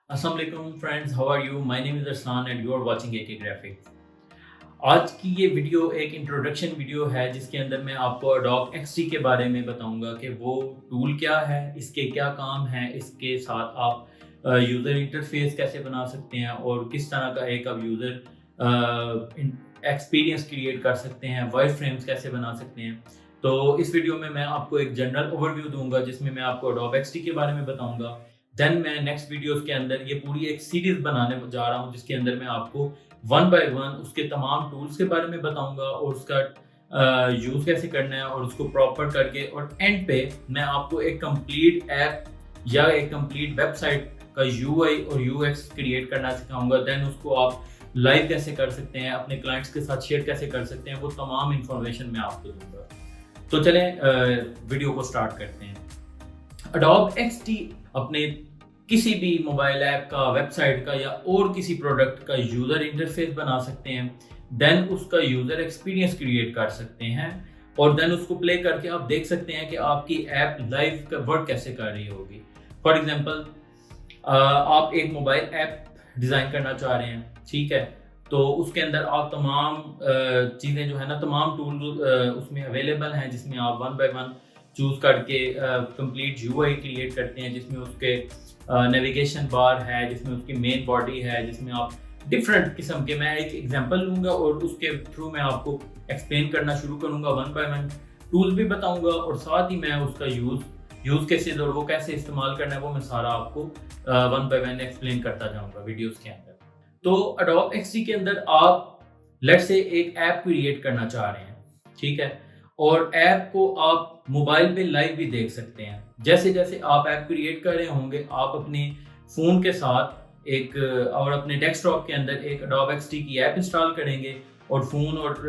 अस्सलाम वालेकुम friends, how are you? My name is Arsan and you are watching AK graphics. आज की ये वीडियो एक इंट्रोडक्शन वीडियो है जिसके अंदर मैं आपको एडोब एक्सडी के बारे में बताऊंगा कि वो टूल क्या है, इसके क्या काम हैं, इसके साथ आप यूज़र इंटरफेस कैसे बना सकते हैं और किस तरह का एक आप यूज़र एक्सपीरियंस क्रिएट कर सकते हैं, वाइर फ्रेम्स कैसे बना सकते हैं। तो इस वीडियो में मैं आपको एक जनरल ओवरव्यू दूंगा जिसमें मैं आपको एडोब एक्सडी के बारे में बताऊंगा। देन मैं नेक्स्ट वीडियोस के अंदर ये पूरी एक सीरीज बनाने जा रहा हूँ जिसके अंदर मैं आपको वन बाय वन उसके तमाम टूल्स के बारे में बताऊंगा और उसका यूज़ कैसे करना है और उसको प्रॉपर करके और एंड पे मैं आपको एक कंप्लीट ऐप या एक कंप्लीट वेबसाइट का यूआई और यूएक्स क्रिएट करना सिखाऊंगा। देन उसको आप लाइव कैसे कर सकते हैं, अपने क्लाइंट्स के साथ शेयर कैसे कर सकते हैं, वो तमाम इंफॉर्मेशन मैं आपको दूंगा। तो चलें वीडियो को स्टार्ट करते हैं। एडोब एक्सडी अपने किसी भी मोबाइल ऐप का, वेबसाइट का या और किसी प्रोडक्ट का यूज़र इंटरफेस बना सकते हैं। देन उसका यूज़र एक्सपीरियंस क्रिएट कर सकते हैं और देन उसको प्ले करके आप देख सकते हैं कि आपकी ऐप लाइव वर्क कैसे कर रही होगी। फॉर एग्जांपल, आप एक मोबाइल ऐप डिज़ाइन करना चाह रहे हैं, ठीक है? तो उसके अंदर आप तमाम चीज़ें जो है ना, तमाम टूल उसमें अवेलेबल हैं जिसमें आप वन बाय वन चूज़ करके कंप्लीट यूआई क्रिएट करते हैं, जिसमें उसके नेविगेशन बार है, जिसमें उसकी मेन बॉडी है, जिसमें आप डिफरेंट किस्म के, मैं एक एग्जांपल लूँगा और उसके थ्रू मैं आपको एक्सप्लेन करना शुरू करूँगा, वन बाय वन टूल्स भी बताऊँगा और साथ ही मैं उसका यूज़ केसेस और वो कैसे इस्तेमाल करना है वो मैं सारा आपको वन बाय वन एक्सप्लेन करता जाऊँगा वीडियोज़ के अंदर। तो एडोब एक्सडी के अंदर आप लेट्स से एक ऐप क्रिएट करना चाह रहे हैं, ठीक है? और ऐप को आप मोबाइल पे लाइव भी देख सकते हैं। जैसे जैसे आप ऐप क्रिएट कर रहे होंगे, आप अपने फ़ोन के साथ एक और अपने डेस्कटॉप के अंदर एक एडोब एक्सडी की ऐप इंस्टॉल करेंगे और फ़ोन और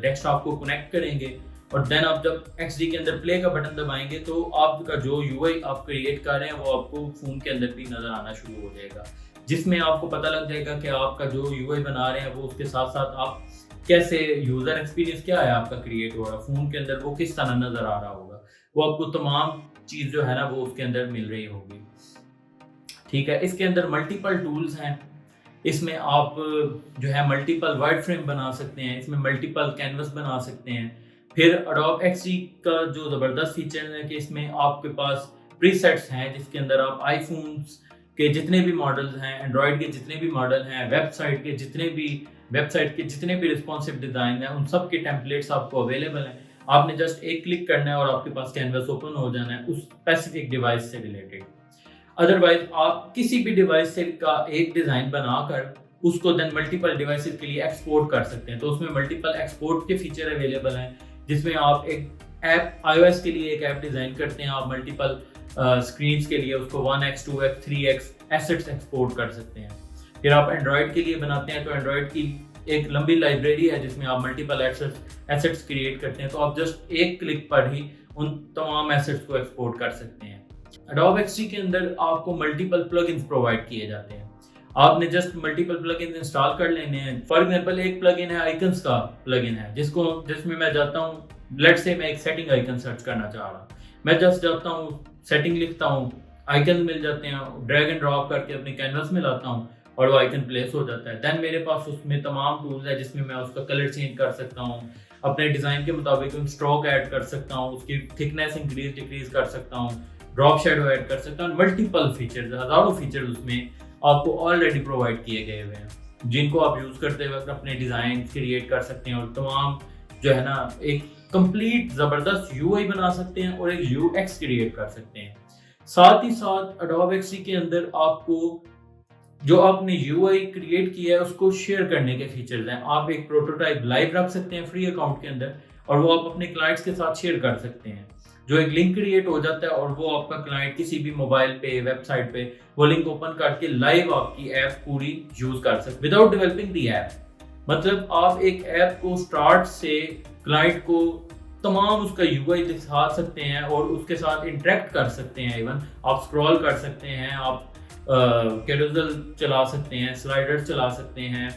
डेस्कटॉप को कनेक्ट करेंगे और देन आप जब एक्सडी के अंदर प्ले का बटन दबाएंगे तो आपका जो यूआई आप क्रिएट कर रहे हैं वो आपको फ़ोन के अंदर भी नज़र आना शुरू हो जाएगा, जिसमें आपको पता लग जाएगा कि आपका जो यूआई बना रहे हैं वो उसके साथ साथ आप कैसे यूज़र एक्सपीरियंस क्या है आपका क्रिएट हो रहा है, फ़ोन के अंदर वो किस तरह नज़र आ रहा होगा, वो आपको तमाम चीज़ जो है ना वो उसके अंदर मिल रही होगी, ठीक है? इसके अंदर मल्टीपल टूल्स हैं। इसमें आप जो है मल्टीपल वाइड फ्रेम बना सकते हैं, इसमें मल्टीपल कैनवस बना सकते हैं। फिर एडोब एक्सडी का जो ज़बरदस्त फीचर है कि इसमें आपके पास प्रीसेट्स हैं जिसके अंदर आप आईफोन्स के जितने भी मॉडल्स हैं, एंड्रॉयड के जितने भी मॉडल हैं, वेबसाइट के जितने भी रिस्पॉन्सिव डिज़ाइन हैं, उन सब के टेम्पलेट्स आपको अवेलेबल हैं। आपने जस्ट एक क्लिक करना है और आपके पास कैनवस ओपन हो जाना है उस स्पेसिफिक डिवाइस से रिलेटेड। अदरवाइज आप किसी भी डिवाइस से का एक डिज़ाइन बनाकर उसको देन मल्टीपल डिवाइसेस के लिए एक्सपोर्ट कर सकते हैं। तो उसमें मल्टीपल एक्सपोर्ट के फीचर अवेलेबल हैं जिसमें आप एक ऐप iOS के लिए एक ऐप डिज़ाइन करते हैं, आप मल्टीपल स्क्रीन्स के लिए उसको 1x 2x 3x assets export कर सकते हैं। फिर आप एंड्रॉयड के लिए बनाते हैं तो एंड्रॉयड की एक लंबी लाइब्रेरी है जिसमें आप मल्टीपल एसेट्स क्रिएट करते हैं, तो आप जस्ट एक क्लिक पर ही उन तमाम एसेट्स को एक्सपोर्ट कर सकते हैं। एडोब एक्सडी के अंदर आपको मल्टीपल प्लगइन्स प्रोवाइड किए जाते हैं। आपने जस्ट मल्टीपल प्लगइन्स इंस्टॉल कर लेने हैं। फॉर एग्जांपल, एक प्लगइन है आइकन्स का प्लगइन है जिसमें मैं जाता हूँ, लेट्स से मैं एक सेटिंग आइकन सर्च करना चाह रहा हूँ, मैं जस्ट जाता हूँ, सेटिंग लिखता हूँ, आइकन मिल जाते हैं, ड्रैग एंड ड्रॉप करके अपने कैनवस में लाता हूँ और वो आइकन प्लेस हो जाता है। देन मेरे पास उसमें तमाम टूल्स है जिसमें मैं उसका कलर चेंज कर सकता हूँ, अपने डिज़ाइन के मुताबिक स्ट्रोक ऐड कर सकता हूँ, उसकी थिकनेस इंक्रीज डिक्रीज कर सकता हूँ, ड्रॉप शेडो ऐड कर सकता हूँ। मल्टीपल फीचर्स, हज़ारों फीचर्स उसमें आपको ऑलरेडी प्रोवाइड किए गए हुए हैं जिनको आप यूज़ करते वक्त अपने डिज़ाइन क्रिएट कर सकते हैं और तमाम जो है ना एक कंप्लीट ज़बरदस्त यूआई बना सकते हैं और एक यूएक्स क्रिएट कर सकते हैं। साथ ही साथ एडोब एक्सडी के अंदर आपको जो आपने यूआई क्रिएट किया है उसको शेयर करने के फीचर्स हैं। आप एक प्रोटोटाइप लाइव रख सकते हैं फ्री अकाउंट के अंदर और वो आप अपने क्लाइंट्स के साथ शेयर कर सकते हैं। जो एक लिंक क्रिएट हो जाता है और वो आपका क्लाइंट किसी भी मोबाइल पे, वेबसाइट पे वो लिंक ओपन करके लाइव आपकी ऐप पूरी यूज कर सकते विदाउट डेवलपिंग दी ऐप। मतलब आप एक ऐप को स्टार्ट से क्लाइंट को तमाम उसका यूआई दिखा सकते हैं और उसके साथ इंटरेक्ट कर सकते हैं। इवन आप स्क्रॉल कर सकते हैं, आप कैरोसेल चला सकते हैं, स्लाइडर चला सकते हैं।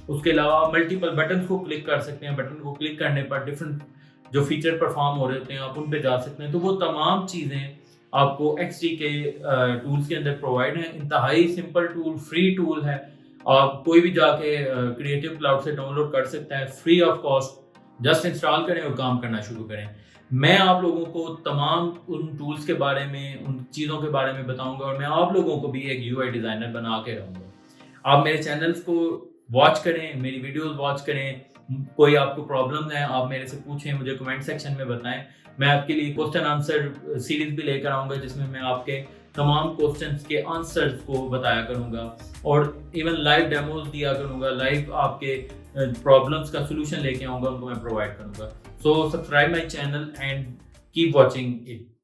उसके अलावा आप मल्टीपल बटन को क्लिक कर सकते हैं, बटन को क्लिक करने पर डिफरेंट जो फीचर परफॉर्म हो रहे होते हैं आप उन पे जा सकते हैं। तो वो तमाम चीज़ें आपको XD के टूल्स के अंदर प्रोवाइड हैं। इंतहाई सिंपल टूल, फ्री टूल है। आप कोई भी जाके क्रिएटिव क्लाउड से डाउनलोड कर सकता है free of cost. Just install करें और काम करना शुरू करें। मैं आप लोगों को तमाम उन टूल्स के बारे में, उन चीज़ों के बारे में बताऊंगा और मैं आप लोगों को भी एक UI डिज़ाइनर बना के रहूँगा। आप मेरे चैनल्स को वॉच करें, मेरी वीडियोस वॉच करें। कोई आपको प्रॉब्लम है आप मेरे से पूछें, मुझे कमेंट सेक्शन में बताएं। मैं आपके लिए क्वेश्चन आंसर सीरीज भी लेकर आऊँगा जिसमें मैं आपके तमाम क्वेश्चंस के आंसर्स को बताया करूँगा और इवन लाइव डेमोज दिया करूँगा। लाइव आपके प्रॉब्लम्स का सोल्यूशन लेके आऊँगा, उनको मैं प्रोवाइड करूँगा। So subscribe my channel and keep watching it.